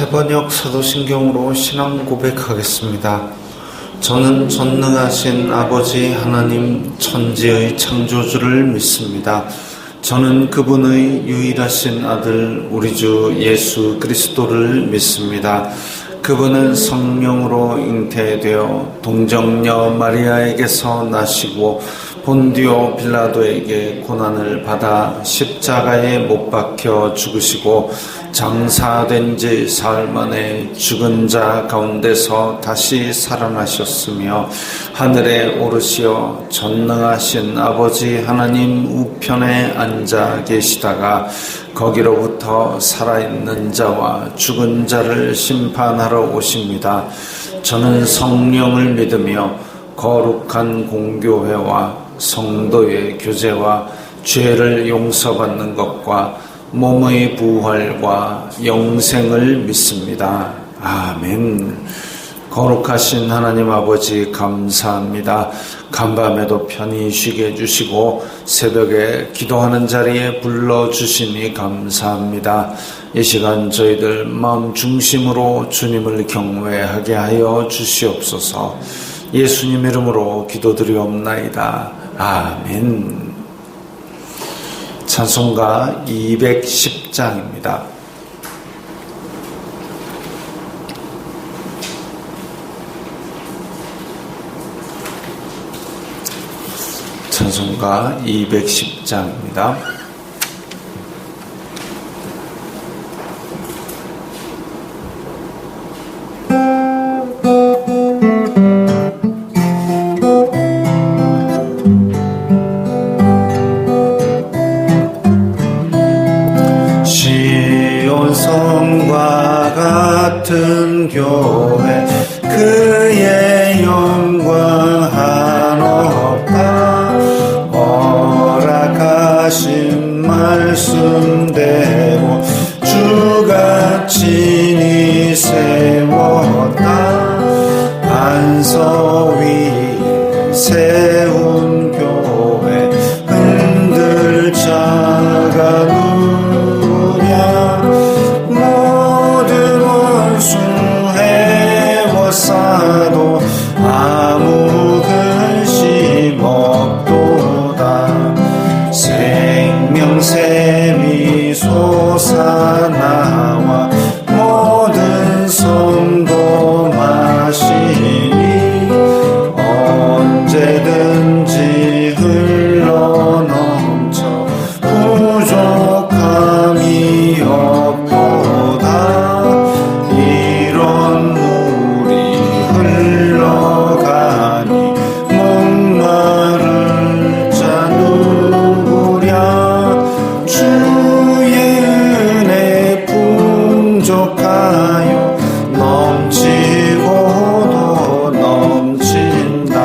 번역 사도신경으로 신앙 고백하겠습니다. 저는 전능하신 아버지 하나님 천지의 창조주를 믿습니다. 저는 그분의 유일하신 아들 우리 주 예수 그리스도를 믿습니다. 그분은 성령으로 잉태되어 동정녀 마리아에게서 나시고 본디오 빌라도에게 고난을 받아 십자가에 못 박혀 죽으시고 장사된 지 사흘 만에 죽은 자 가운데서 다시 살아나셨으며 하늘에 오르시어 전능하신 아버지 하나님 우편에 앉아 계시다가 거기로부터 살아있는 자와 죽은 자를 심판하러 오십니다. 저는 성령을 믿으며 거룩한 공교회와 성도의 교제와 죄를 용서받는 것과 몸의 부활과 영생을 믿습니다. 아멘. 거룩하신 하나님 아버지 감사합니다. 간밤에도 편히 쉬게 해주시고 새벽에 기도하는 자리에 불러주시니 감사합니다. 이 시간 저희들 마음 중심으로 주님을 경외하게 하여 주시옵소서. 예수님 이름으로 기도드리옵나이다. 아멘. 찬송가 210장입니다. 찬송가 210장입니다. 시온성과 같은 교회 그의 영광 한없다. 허락하신 말씀대로 주가 친히 세웠다. 반석 위에 세운 교회 흔들 자가 누구냐. 모든 원수 해워싸도 아무 근심 없도다. 생명샘이 솟아나와 모든 성도 마시니 언제든지 흘러넘쳐 부족함이 없도다. 이런 물이 흘러가니 목마를 자 누구랴. 주의 은혜 풍족하여 넘치고도 넘친다.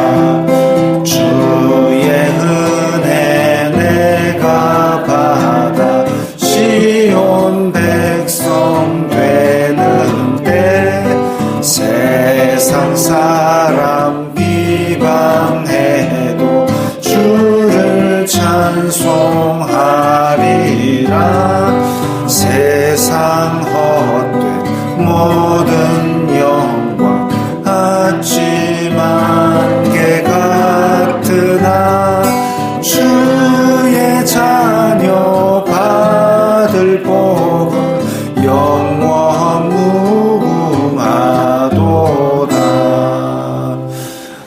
주의 은혜 내가 받아 시온 백성 되는데. 세상 사람 비방해도 주를 찬송하리라. 세상 헛된 모든 영광 아침 안개 같으나 주의 자녀 받을 복은 영원 무궁하도다.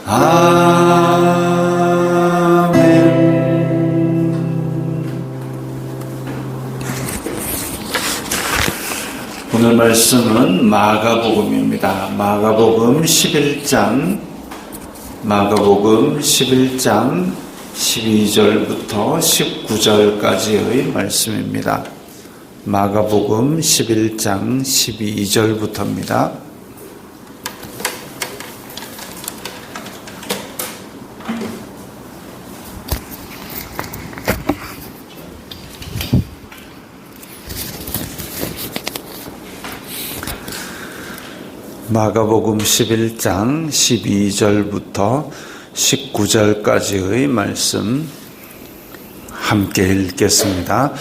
아멘. 오늘 말씀은 마가복음입니다. 마가복음 11장 12절부터 19절까지의 말씀입니다. 마가복음 11장 12절부터입니다. 마가복음 11장 12절부터 19절까지의 말씀 함께 읽겠습니다.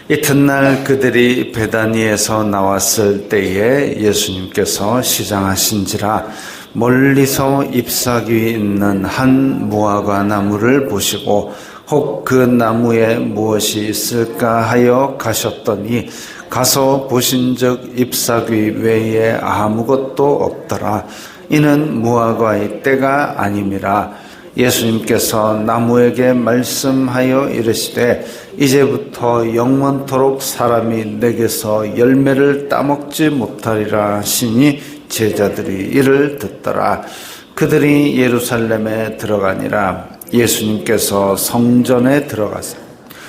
이튿날 그들이 베다니에서 나왔을 때에 예수님께서 시장하신지라 멀리서 잎사귀 있는 한 무화과 나무를 보시고 혹 그 나무에 무엇이 있을까 하여 가셨더니 가서 보신즉 잎사귀 외에 아무것도 없더라. 이는 무화과의 때가 아님이라. 예수님께서 나무에게 말씀하여 이르시되 이제부터 영원토록 사람이 내게서 열매를 따먹지 못하리라 하시니 제자들이 이를 듣더라. 그들이 예루살렘에 들어가니라. 예수님께서 성전에 들어가서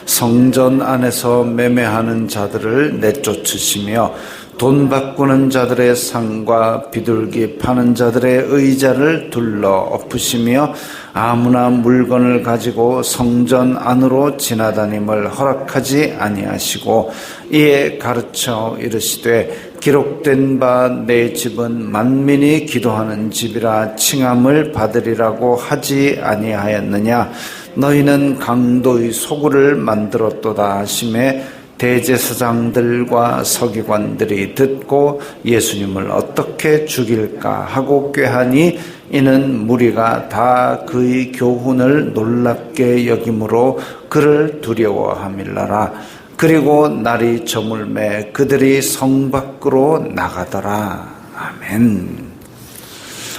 성전 안에서 매매하는 자들을 내쫓으시며 돈 바꾸는 자들의 상과 비둘기 파는 자들의 의자를 둘러 엎으시며 아무나 물건을 가지고 성전 안으로 지나다님을 허락하지 아니하시고 이에 가르쳐 이르시되 기록된 바 내 집은 만민이 기도하는 집이라 칭함을 받으리라고 하지 아니하였느냐. 너희는 강도의 소굴을 만들었도다 하시매 대제사장들과 서기관들이 듣고 예수님을 어떻게 죽일까 하고 꾀하니 이는 무리가 다 그의 교훈을 놀랍게 여김으로 그를 두려워함일라라. 그리고 날이 저물매 그들이 성 밖으로 나가더라. 아멘.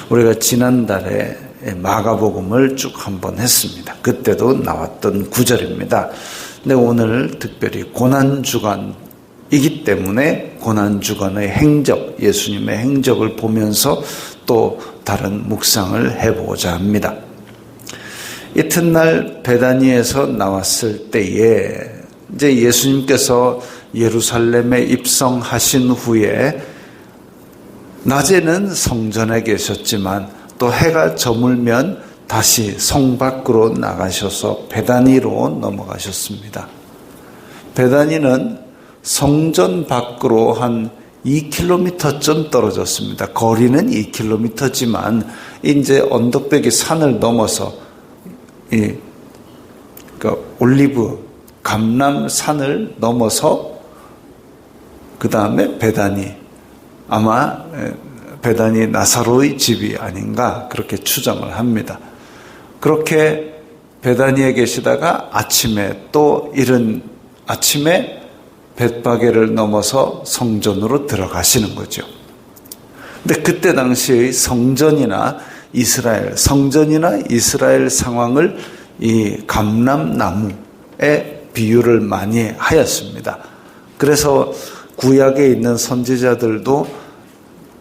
우리가 지난달에 마가복음을 쭉 한번 했습니다. 그때도 나왔던 구절입니다. 근데 오늘 특별히 고난주간이기 때문에 고난주간의 행적, 예수님의 행적을 보면서 또 다른 묵상을 해보고자 합니다. 이튿날 베다니에서 나왔을 때에 이제 예수님께서 예루살렘에 입성하신 후에 낮에는 성전에 계셨지만 또 해가 저물면 다시 성 밖으로 나가셔서 베다니로 넘어가셨습니다. 베다니는 성전 밖으로 한 2km쯤 떨어졌습니다. 거리는 2km지만 이제 언덕배기 산을 넘어서 올리브 감람산을 넘어서 그 다음에 베다니, 아마 베다니 나사로의 집이 아닌가 그렇게 추정을 합니다. 그렇게 베다니에 계시다가 아침에 또 이른 아침에 벳바게를 넘어서 성전으로 들어가시는 거죠. 근데 그때 당시의 성전이나 이스라엘 상황을 이 감람나무에 비유를 많이 하였습니다. 그래서 구약에 있는 선지자들도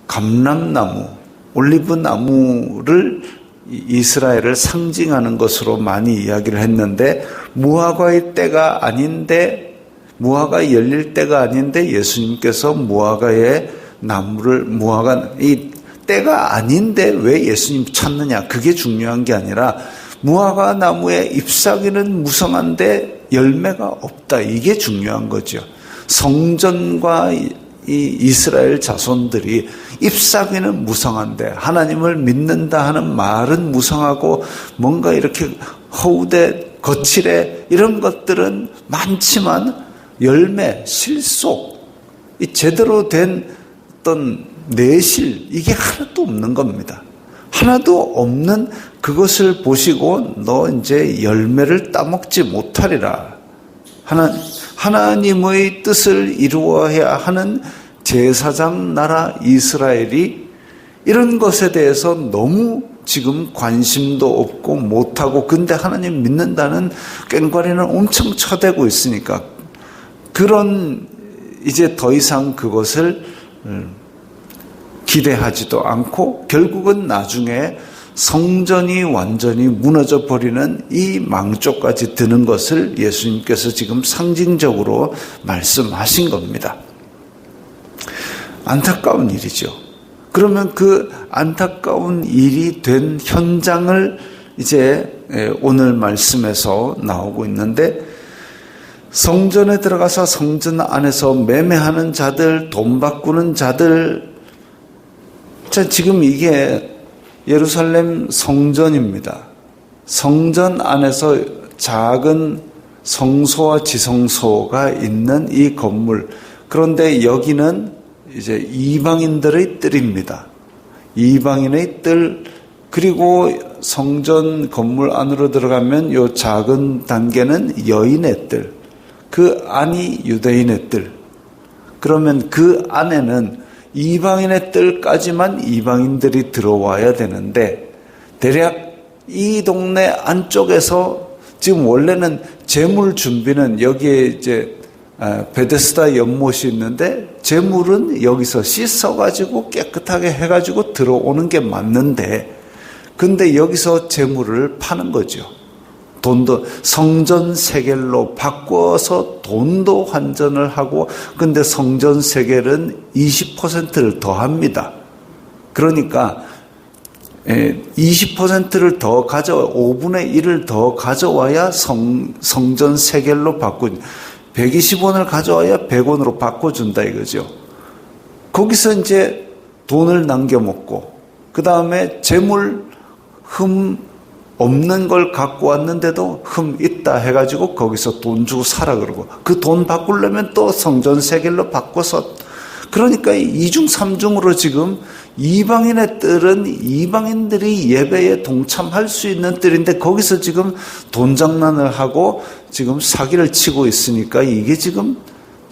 감람나무, 올리브나무를 이스라엘을 상징하는 것으로 많이 이야기를 했는데 무화과의 때가 아닌데 무화과 열릴 때가 아닌데 예수님께서 무화과의 나무를 이 때가 아닌데 왜 예수님 찾느냐 그게 중요한 게 아니라 무화과 나무의 잎사귀는 무성한데 열매가 없다 이게 중요한 거죠. 성전과 이 이스라엘 자손들이 잎사귀는 무성한데 하나님을 믿는다 하는 말은 무성하고 뭔가 이렇게 허우대 거칠에 이런 것들은 많지만 열매, 실속, 이 제대로 된 어떤 내실 이게 하나도 없는 겁니다. 하나도 없는 그것을 보시고 너 이제 열매를 따먹지 못하리라. 하나님의 뜻을 이루어야 하는 제사장 나라 이스라엘이 이런 것에 대해서 너무 지금 관심도 없고 못하고 근데 하나님 믿는다는 꽹과리는 엄청 쳐대고 있으니까 그런 이제 더 이상 그것을 기대하지도 않고 결국은 나중에 성전이 완전히 무너져 버리는 이 망조까지 드는 것을 예수님께서 지금 상징적으로 말씀하신 겁니다. 안타까운 일이죠. 그러면 그 안타까운 일이 된 현장을 이제 오늘 말씀에서 나오고 있는데 성전에 들어가서 성전 안에서 매매하는 자들, 돈 바꾸는 자들, 자, 지금 이게 예루살렘 성전입니다. 성전 안에서 작은 성소와 지성소가 있는 이 건물. 그런데 여기는 이제 이방인들의 뜰입니다. 이방인의 뜰, 그리고 성전 건물 안으로 들어가면 요 작은 단계는 여인의 뜰, 그 안이 유대인의 뜰. 그러면 그 안에는 이방인의 뜰까지만 이방인들이 들어와야 되는데, 대략 이 동네 안쪽에서 지금 원래는 제물 준비는 여기에 이제 베데스다 연못이 있는데, 제물은 여기서 씻어가지고 깨끗하게 해가지고 들어오는 게 맞는데, 근데 여기서 제물을 파는 거죠. 돈도 성전 세겔로 바꿔서 돈도 환전을 하고, 근데 성전 세겔은 20%를 더 합니다. 그러니까 20%를 더 5분의 1을 더 가져와야 성전 세겔로 바꾼, 120원을 가져와야 100원으로 바꿔준다 이거죠. 거기서 이제 돈을 남겨먹고, 그 다음에 재물 흠 없는 걸 갖고 왔는데도 흠 있다 해가지고 거기서 돈 주고 사라 그러고, 그 돈 바꾸려면 또 성전 세겔로 바꿔서, 그러니까 이중 삼중으로 지금 이방인의 뜰은 이방인들이 예배에 동참할 수 있는 뜰인데, 거기서 지금 돈 장난을 하고 지금 사기를 치고 있으니까 이게 지금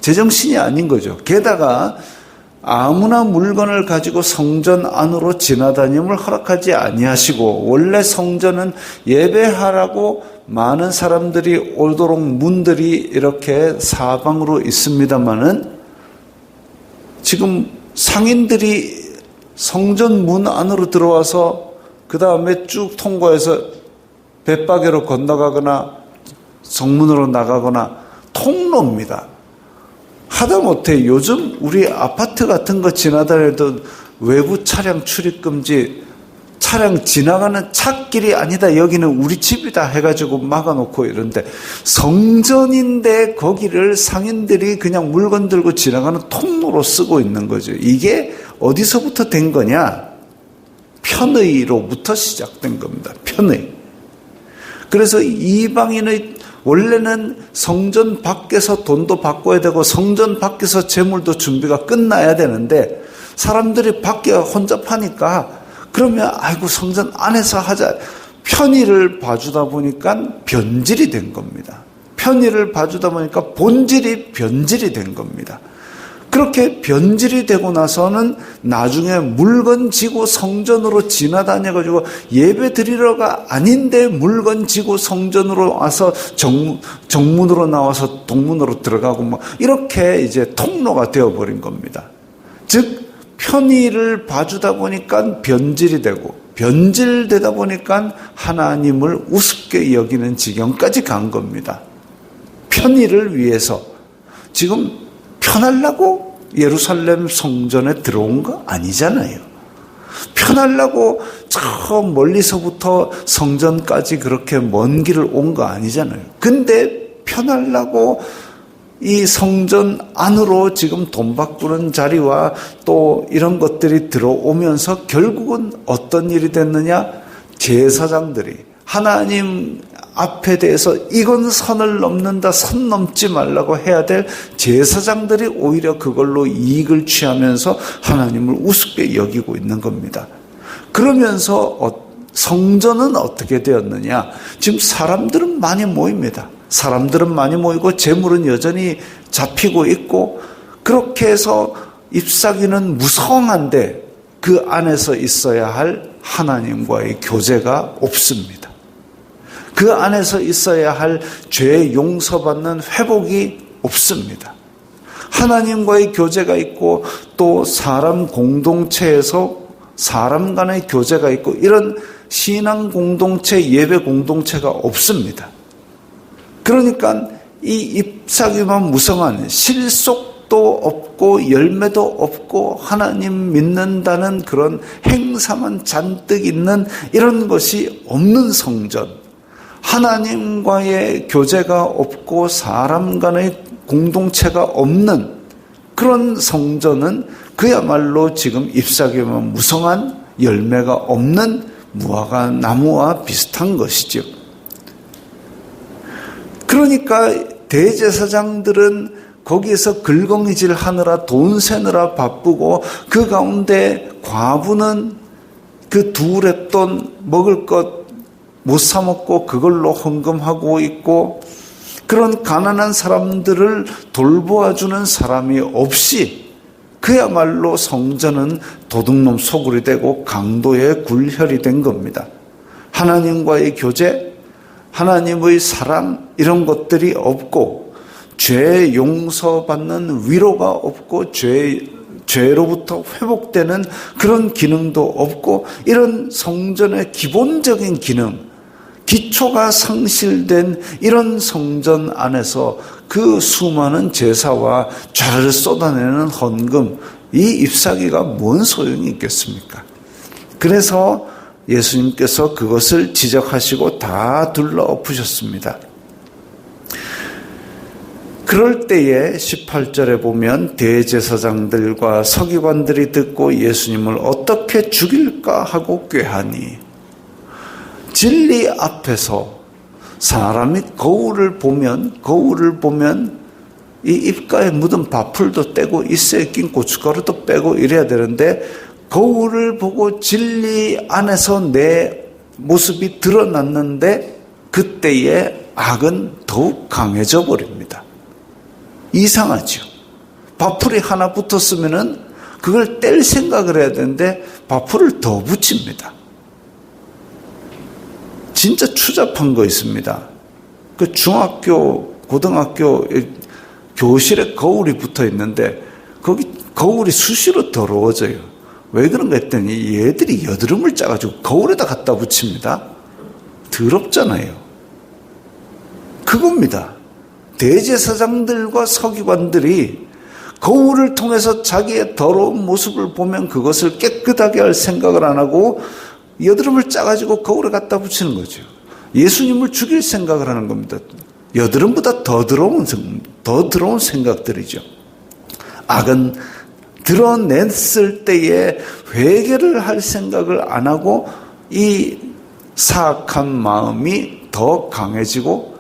제정신이 아닌 거죠. 게다가 아무나 물건을 가지고 성전 안으로 지나다님을 허락하지 아니하시고, 원래 성전은 예배하라고 많은 사람들이 오도록 문들이 이렇게 사방으로 있습니다마는, 지금 상인들이 성전 문 안으로 들어와서 그 다음에 쭉 통과해서 벳바게로 건너가거나 성문으로 나가거나 통로입니다. 하다못해 요즘 우리 아파트 같은 거 지나다녀도 외부 차량 출입금지, 차량 지나가는 찻길이 아니다, 여기는 우리 집이다 해가지고 막아놓고 이런데, 성전인데 거기를 상인들이 그냥 물건 들고 지나가는 통로로 쓰고 있는 거죠. 이게 어디서부터 된 거냐? 편의로부터 시작된 겁니다. 편의. 그래서 이방인의, 원래는 성전 밖에서 돈도 바꿔야 되고 성전 밖에서 재물도 준비가 끝나야 되는데, 사람들이 밖에 혼잡하니까 그러면 아이고 성전 안에서 하자, 편의를 봐주다 보니까 변질이 된 겁니다. 편의를 봐주다 보니까 본질이 변질이 된 겁니다. 그렇게 변질이 되고 나서는 나중에 물건 지고 성전으로 지나다녀가지고 예배 드리러가 아닌데 물건 지고 성전으로 와서 정문으로 나와서 동문으로 들어가고 뭐 이렇게 이제 통로가 되어버린 겁니다. 즉 편의를 봐주다 보니까 변질이 되고, 변질되다 보니까 하나님을 우습게 여기는 지경까지 간 겁니다. 편의를 위해서 지금 편하려고 예루살렘 성전에 들어온 거 아니잖아요. 편하려고 저 멀리서부터 성전까지 그렇게 먼 길을 온 거 아니잖아요. 근데 편하려고 이 성전 안으로 지금 돈 바꾸는 자리와 또 이런 것들이 들어오면서 결국은 어떤 일이 됐느냐? 제사장들이 하나님 앞에 대해서 이건 선을 넘는다, 선 넘지 말라고 해야 될 제사장들이 오히려 그걸로 이익을 취하면서 하나님을 우습게 여기고 있는 겁니다. 그러면서 성전은 어떻게 되었느냐? 지금 사람들은 많이 모입니다. 사람들은 많이 모이고 재물은 여전히 잡히고 있고, 그렇게 해서 잎사귀는 무성한데 그 안에서 있어야 할 하나님과의 교제가 없습니다. 그 안에서 있어야 할 죄 용서받는 회복이 없습니다. 하나님과의 교제가 있고 또 사람 공동체에서 사람 간의 교제가 있고, 이런 신앙 공동체, 예배 공동체가 없습니다. 그러니까 이 잎사귀만 무성한, 실속도 없고 열매도 없고 하나님 믿는다는 그런 행사만 잔뜩 있는 이런 것이 없는 성전, 하나님과의 교제가 없고 사람 간의 공동체가 없는 그런 성전은 그야말로 지금 잎사귀만 무성한 열매가 없는 무화과 나무와 비슷한 것이죠. 그러니까 대제사장들은 거기에서 글공이질 하느라 돈 세느라 바쁘고, 그 가운데 과부는 그 두 렙돈 먹을 것 못 사 먹고 그걸로 헌금하고 있고, 그런 가난한 사람들을 돌보아주는 사람이 없이 그야말로 성전은 도둑놈 소굴이 되고 강도의 굴혈이 된 겁니다. 하나님과의 교제, 하나님의 사랑, 이런 것들이 없고, 죄 용서받는 위로가 없고, 죄로부터 회복되는 그런 기능도 없고, 이런 성전의 기본적인 기능, 기초가 상실된 이런 성전 안에서 그 수많은 제사와 죄를 쏟아내는 헌금, 이 잎사귀가 뭔 소용이 있겠습니까? 그래서 예수님께서 그것을 지적하시고 다 둘러엎으셨습니다. 그럴 때에 18절에 보면 대제사장들과 서기관들이 듣고 예수님을 어떻게 죽일까 하고 꾀하니, 진리 앞에서 사람이 거울을 보면 이 입가에 묻은 밥풀도 떼고 입새에 낀 고춧가루도 빼고 이래야 되는데, 거울을 보고 진리 안에서 내 모습이 드러났는데 그때의 악은 더욱 강해져 버립니다. 이상하죠. 밥풀이 하나 붙었으면은 그걸 뗄 생각을 해야 되는데 밥풀을 더 붙입니다. 진짜 추잡한 거 있습니다. 그 중학교, 고등학교 교실에 거울이 붙어 있는데 거기 거울이 수시로 더러워져요. 왜 그런가 했더니 얘들이 여드름을 짜가지고 거울에다 갖다 붙입니다. 더럽잖아요. 그겁니다. 대제사장들과 서기관들이 거울을 통해서 자기의 더러운 모습을 보면 그것을 깨끗하게 할 생각을 안 하고 여드름을 짜가지고 거울에 갖다 붙이는 거죠. 예수님을 죽일 생각을 하는 겁니다. 여드름보다 더 더러운 생각들이죠. 악은 드러냈을 때에 회개를 할 생각을 안 하고 이 사악한 마음이 더 강해지고,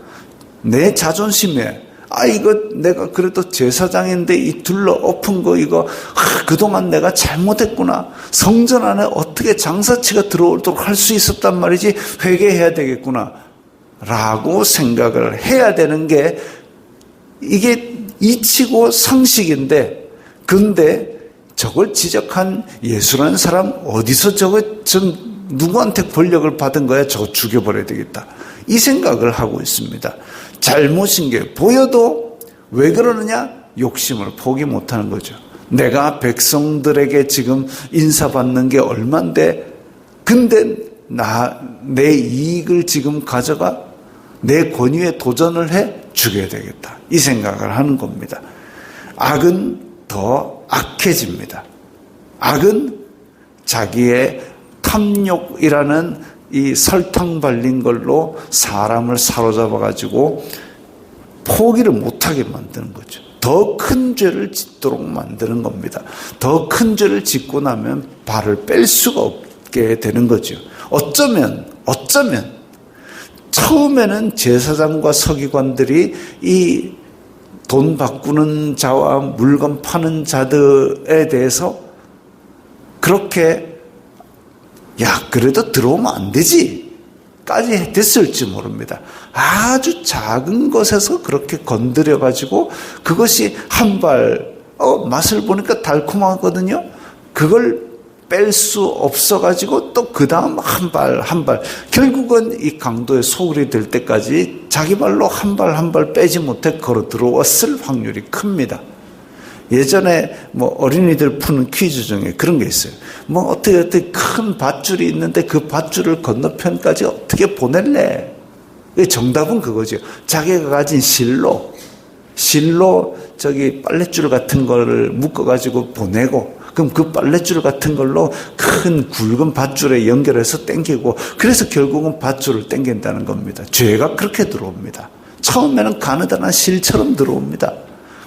내 자존심에 이거 내가 그래도 제사장인데 이 둘러 엎은 거 이거 그동안 내가 잘못했구나. 성전 안에 어떻게 장사치가 들어오도록 할 수 있었단 말이지. 회개해야 되겠구나 라고 생각을 해야 되는 게 이게 이치고 상식인데, 근데 저걸 지적한 예수라는 사람 어디서 누구한테 권력을 받은 거야? 저거 죽여버려야 되겠다. 이 생각을 하고 있습니다. 잘못인 게 보여도 왜 그러느냐? 욕심을 포기 못하는 거죠. 내가 백성들에게 지금 인사받는 게 얼만데, 근데 내 이익을 지금 가져가 내 권위에 도전을 해 죽여야 되겠다. 이 생각을 하는 겁니다. 악은 더 악해집니다. 악은 자기의 탐욕이라는 이 설탕 발린 걸로 사람을 사로잡아 가지고 포기를 못하게 만드는 거죠. 더 큰 죄를 짓도록 만드는 겁니다. 더 큰 죄를 짓고 나면 발을 뺄 수가 없게 되는 거죠. 어쩌면 처음에는 제사장과 서기관들이 이 돈 바꾸는 자와 물건 파는 자들에 대해서 그렇게 그래도 들어오면 안 되지 까지 됐을지 모릅니다. 아주 작은 것에서 그렇게 건드려가지고 그것이 한 발, 맛을 보니까 달콤하거든요. 그걸 뺄 수 없어가지고 또 그 다음 한 발, 결국은 이 강도의 소굴이 될 때까지 자기 발로 한 발 빼지 못해 걸어 들어왔을 확률이 큽니다. 예전에 어린이들 푸는 퀴즈 중에 그런 게 있어요. 어떻게 큰 밧줄이 있는데 그 밧줄을 건너편까지 어떻게 보낼래? 정답은 그거죠. 자기가 가진 실로 빨랫줄 같은 거를 묶어가지고 보내고, 그럼 그 빨랫줄 같은 걸로 큰 굵은 밧줄에 연결해서 당기고, 그래서 결국은 밧줄을 당긴다는 겁니다. 죄가 그렇게 들어옵니다. 처음에는 가느다란 실처럼 들어옵니다.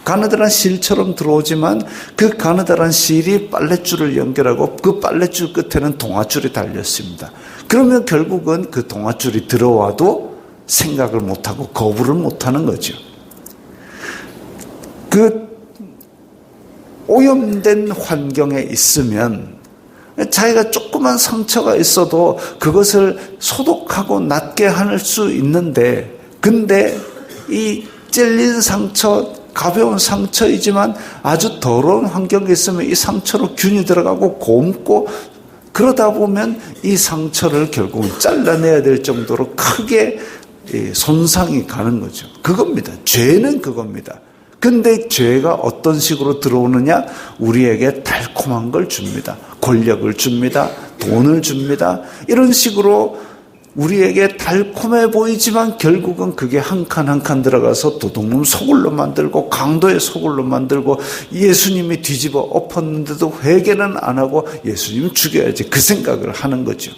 가느다란 실처럼 들어오지만 그 가느다란 실이 빨랫줄을 연결하고 그 빨랫줄 끝에는 동아줄이 달렸습니다. 그러면 결국은 그 동아줄이 들어와도 생각을 못하고 거부를 못하는 거죠. 오염된 환경에 있으면 자기가 조그만 상처가 있어도 그것을 소독하고 낫게 할 수 있는데, 근데 이 찔린 상처, 가벼운 상처이지만 아주 더러운 환경에 있으면 이 상처로 균이 들어가고 곪고, 그러다 보면 이 상처를 결국은 잘라내야 될 정도로 크게 손상이 가는 거죠. 그겁니다. 죄는 그겁니다. 근데 죄가 어떤 식으로 들어오느냐? 우리에게 달콤한 걸 줍니다. 권력을 줍니다. 돈을 줍니다. 이런 식으로 우리에게 달콤해 보이지만 결국은 그게 한 칸 한 칸 들어가서 도둑놈 소굴로 만들고 강도의 소굴로 만들고, 예수님이 뒤집어 엎었는데도 회개는 안 하고 예수님 죽여야지 그 생각을 하는 거죠.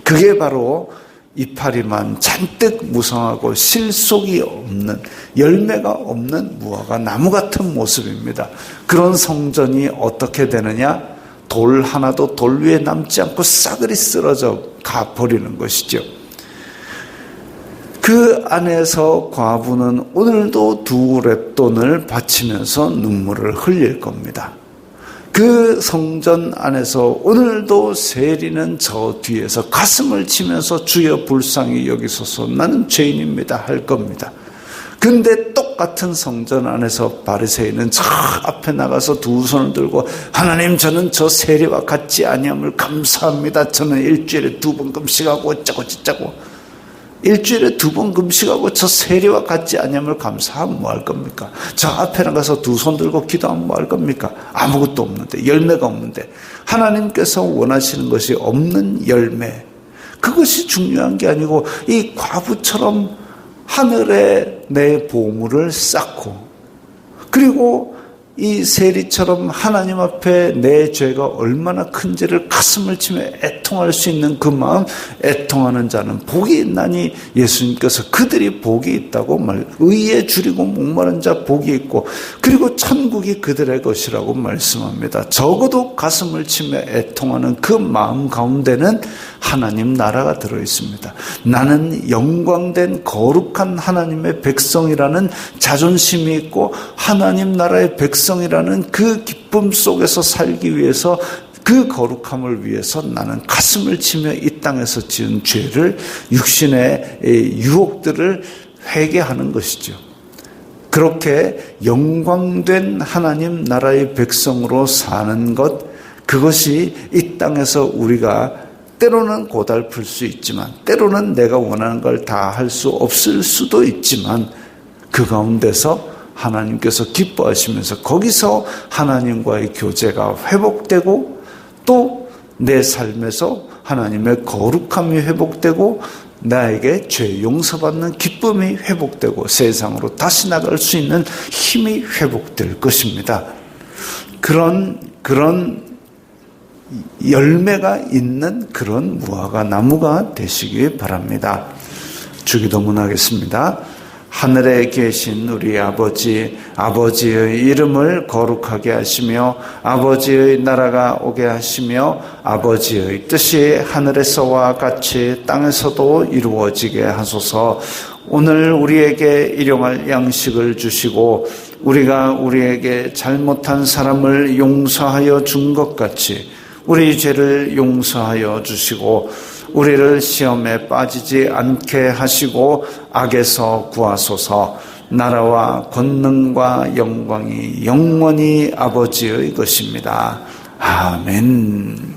그게 바로 이파리만 잔뜩 무성하고 실속이 없는, 열매가 없는 무화과 나무 같은 모습입니다. 그런 성전이 어떻게 되느냐? 돌 하나도 돌 위에 남지 않고 싸그리 쓰러져 가버리는 것이죠. 그 안에서 과부는 오늘도 2렙돈을 바치면서 눈물을 흘릴 겁니다. 그 성전 안에서 오늘도 세리는 저 뒤에서 가슴을 치면서 주여 불쌍히 여기소서 나는 죄인입니다 할 겁니다. 근데 똑같은 성전 안에서 바리새인은 저 앞에 나가서 2손을 들고 하나님 저는 저 세리와 같지 아니함을 감사합니다. 저는 일주일에 2번 금식하고 어쩌고 저쩌고, 일주일에 2번 금식하고 저 세리와 같지 아니함을 감사하면 뭐 할 겁니까? 저 앞에 나가서 2손 들고 기도하면 뭐 할 겁니까? 아무것도 없는데, 열매가 없는데. 하나님께서 원하시는 것이 없는 열매, 그것이 중요한 게 아니고 이 과부처럼 하늘에 내 보물을 쌓고, 그리고 이 세리처럼 하나님 앞에 내 죄가 얼마나 큰지를 가슴을 치며 애통할 수 있는 그 마음, 애통하는 자는 복이 있나니 예수님께서 그들이 복이 있다고 의에 줄이고 목마른 자 복이 있고, 그리고 천국이 그들의 것이라고 말씀합니다. 적어도 가슴을 치며 애통하는 그 마음 가운데는 하나님 나라가 들어있습니다. 나는 영광된 거룩한 하나님의 백성이라는 자존심이 있고, 하나님 나라의 백성이라는 그 기쁨 속에서 살기 위해서, 그 거룩함을 위해서 나는 가슴을 치며 이 땅에서 지은 죄를, 육신의 유혹들을 회개하는 것이죠. 그렇게 영광된 하나님 나라의 백성으로 사는 것, 그것이 이 땅에서 우리가 때로는 고달플 수 있지만, 때로는 내가 원하는 걸 다 할 수 없을 수도 있지만, 그 가운데서 하나님께서 기뻐하시면서 거기서 하나님과의 교제가 회복되고, 또 내 삶에서 하나님의 거룩함이 회복되고, 나에게 죄 용서받는 기쁨이 회복되고, 세상으로 다시 나갈 수 있는 힘이 회복될 것입니다. 그런 열매가 있는 그런 무화과 나무가 되시기 바랍니다. 주기도문 하겠습니다. 하늘에 계신 우리 아버지, 아버지의 이름을 거룩하게 하시며 아버지의 나라가 오게 하시며 아버지의 뜻이 하늘에서와 같이 땅에서도 이루어지게 하소서. 오늘 우리에게 일용할 양식을 주시고 우리가 우리에게 잘못한 사람을 용서하여 준 것 같이 우리 죄를 용서하여 주시고 우리를 시험에 빠지지 않게 하시고 악에서 구하소서. 나라와 권능과 영광이 영원히 아버지의 것입니다. 아멘.